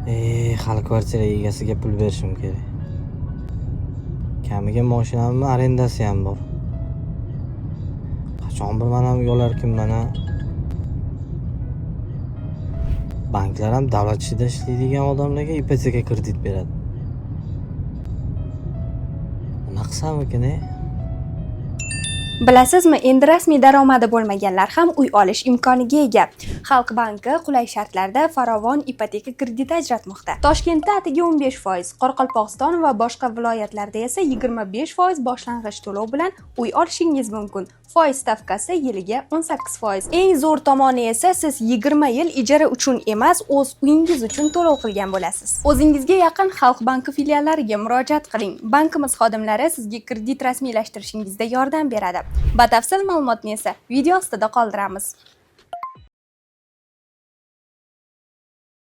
Hali kvartira egasiga pul berishim kerak. Kamiga mashinamning arendasi ham bor. Qachon bir mana yo'larkim mana. Banklar ham davlat ishida ishlaydigan odamlarga ipoteka kredit beradi. Nima qilsamikin? Bilasizmi, endi rasmiy daromadi bo'lmaganlar ham uy olish imkoniga ega. Xalq banki qulay shartlarda farovon ipoteka krediti ajratmoqda. Toshkentda atigi 15%, Qoraqalpog'iston va boshqa viloyatlarda esa 25% boshlang'ich to'lov bilan uy olishingiz mumkin. Foiz stavkasi yiliga 18%. Eng zo'r tomoni esa siz 20 yil ijara uchun emas, o'z uyingiz uchun to'lov qilgan bo'lasiz. O'zingizga yaqin Xalq banki filiallariga murojaat qiling. Bankimiz xodimlari sizga kredit rasmiylashtirishingizda yordam beradi. Batafsil ma'lumotni esa video ostida qoldiramiz.